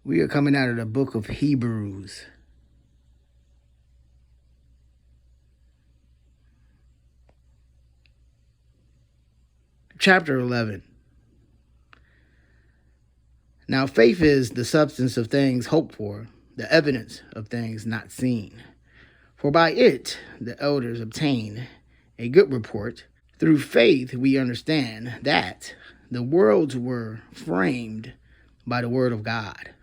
We are coming out of the book of Hebrews. Chapter 11. Now faith is the substance of things hoped for, the evidence of things not seen. For by it the elders obtained a good report. Through faith we understand that the worlds were framed by the word of God,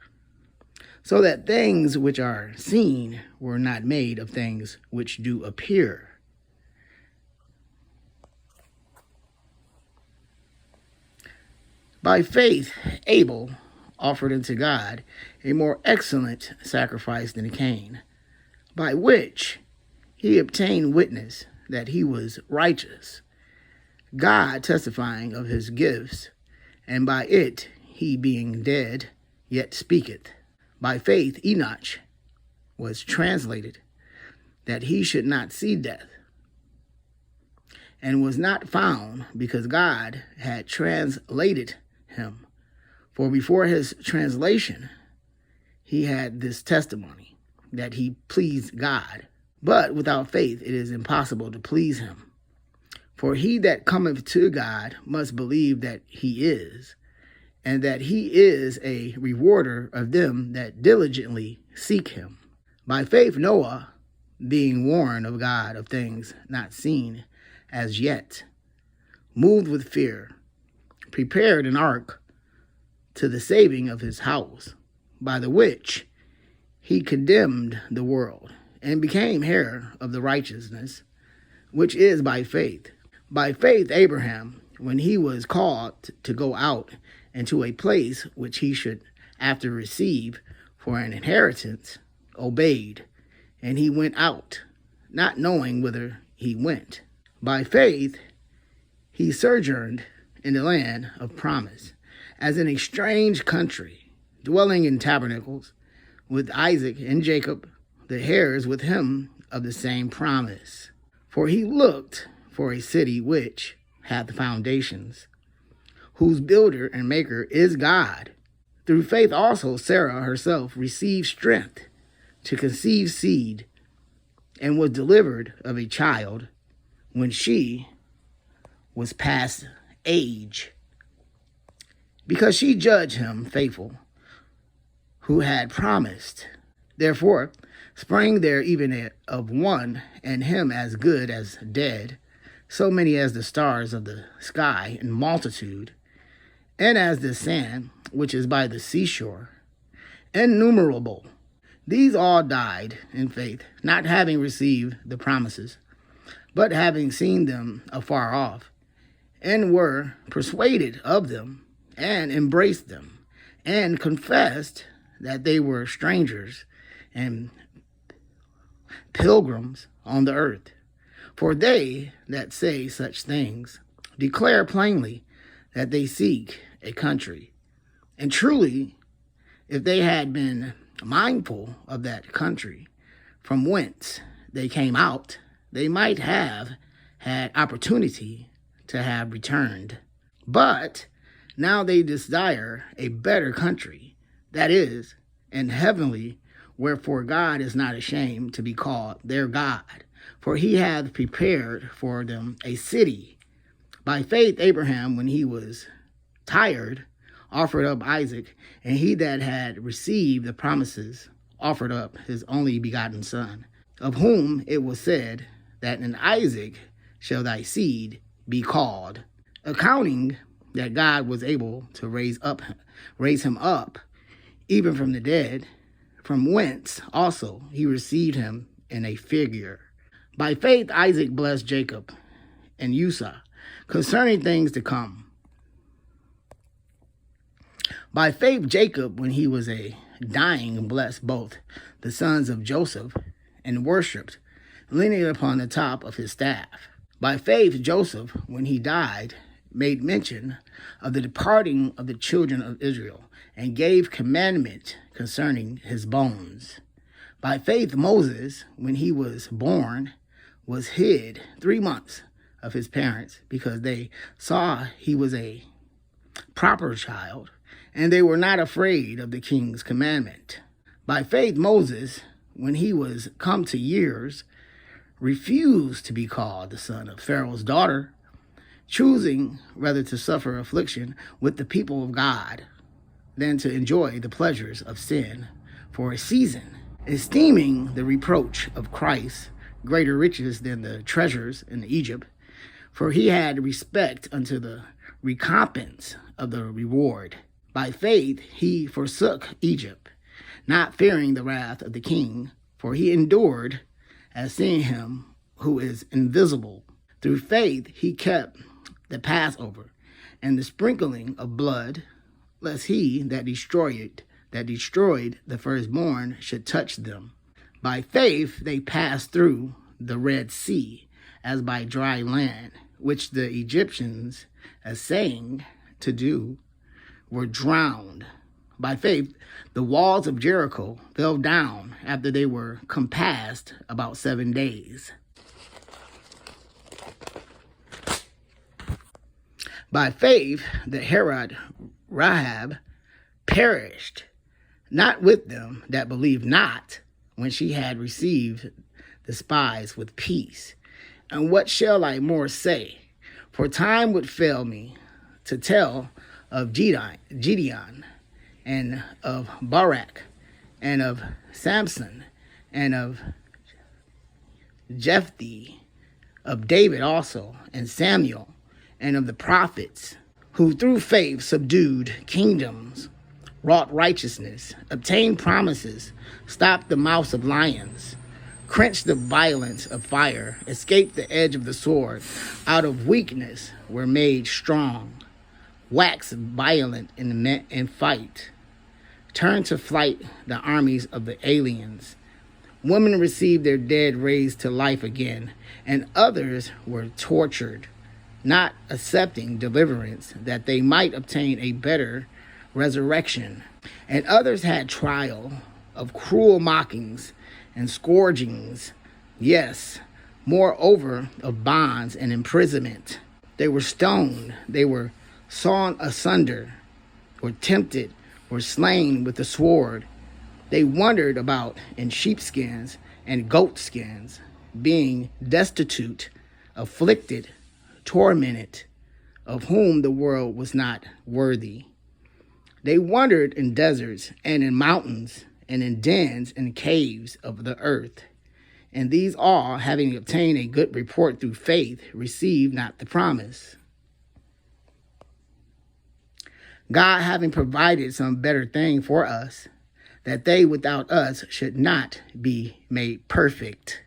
so that things which are seen were not made of things which do appear. By faith Abel offered unto God a more excellent sacrifice than Cain, by which he obtained witness that he was righteous, God testifying of his gifts, and by it he being dead yet speaketh. By faith Enoch was translated, that he should not see death, and was not found, because God had translated him. For before his translation he had this testimony, that he pleased God. But without faith it is impossible to please him. For he that cometh to God must believe that he is, and that he is a rewarder of them that diligently seek him. By faith Noah, being warned of God of things not seen as yet, moved with fear, prepared an ark to the saving of his house, by the which he condemned the world, and became heir of the righteousness which is by faith. By faith Abraham, when he was called to go out into a place which he should after receive for an inheritance, obeyed, and he went out, not knowing whither he went. By faith he sojourned in the land of promise, as in a strange country, dwelling in tabernacles with Isaac and Jacob, the heirs with him of the same promise. For he looked for a city which hath foundations, whose builder and maker is God. Through faith also Sarah herself received strength to conceive seed, and was delivered of a child when she was past age, because she judged him faithful who had promised. Therefore sprang there even of one, and him as good as dead, so many as the stars of the sky in multitude, and as the sand which is by the seashore, innumerable. These all died in faith, not having received the promises, but having seen them afar off, and were persuaded of them, and embraced them, and confessed that they were strangers and pilgrims on the earth. For they that say such things declare plainly that they seek a country. And truly, if they had been mindful of that country from whence they came out, they might have had opportunity to have returned. But now they desire a better country, that is, an heavenly, wherefore God is not ashamed to be called their God, for he hath prepared for them a city. By faith Abraham, when he was tired, offered up Isaac, and he that had received the promises offered up his only begotten son, of whom it was said that in Isaac shall thy seed be called, accounting that God was able to raise him up even from the dead, from whence also he received him in a figure. By faith Isaac blessed Jacob and Esau concerning things to come. By faith Jacob, when he was dying, blessed both the sons of Joseph, and worshipped, leaning upon the top of his staff. By faith Joseph, when he died, made mention of the departing of the children of Israel, and gave commandment concerning his bones. By faith Moses, when he was born, was hid 3 months of his parents, because they saw he was a proper child, and they were not afraid of the king's commandment. By faith, Moses, when he was come to years, refused to be called the son of Pharaoh's daughter, choosing rather to suffer affliction with the people of God than to enjoy the pleasures of sin for a season, esteeming the reproach of Christ greater riches than the treasures in Egypt, for he had respect unto the recompense of the reward. By faith he forsook Egypt, not fearing the wrath of the king, for he endured as seeing him who is invisible. Through faith he kept the Passover and the sprinkling of blood, lest he that destroyed the firstborn should touch them. By faith they passed through the Red Sea as by dry land, which the Egyptians, essaying to do, were drowned. By faith the walls of Jericho fell down after they were compassed about 7 days. By faith the Herod Rahab perished, not with them that believed not, when she had received the spies with peace. And what shall I more say? For time would fail me to tell of Gideon, and of Barak, and of Samson, and of Jephthah, of David also, and Samuel, and of the prophets, who through faith subdued kingdoms, wrought righteousness, obtained promises, stopped the mouths of lions, quenched the violence of fire, escaped the edge of the sword, out of weakness were made strong, waxed violent in fight, turned to flight the armies of the aliens. Women received their dead raised to life again, and others were tortured, not accepting deliverance, that they might obtain a better resurrection. And others had trial of cruel mockings and scourgings, yes, moreover of bonds and imprisonment. They were stoned, they were sawn asunder, were tempted, were slain with the sword. They wandered about in sheepskins and goatskins, being destitute, afflicted, tormented, of whom the world was not worthy. They wandered in deserts and in mountains and in dens and caves of the earth. And these all, having obtained a good report through faith, received not the promise, God having provided some better thing for us, that they without us should not be made perfect.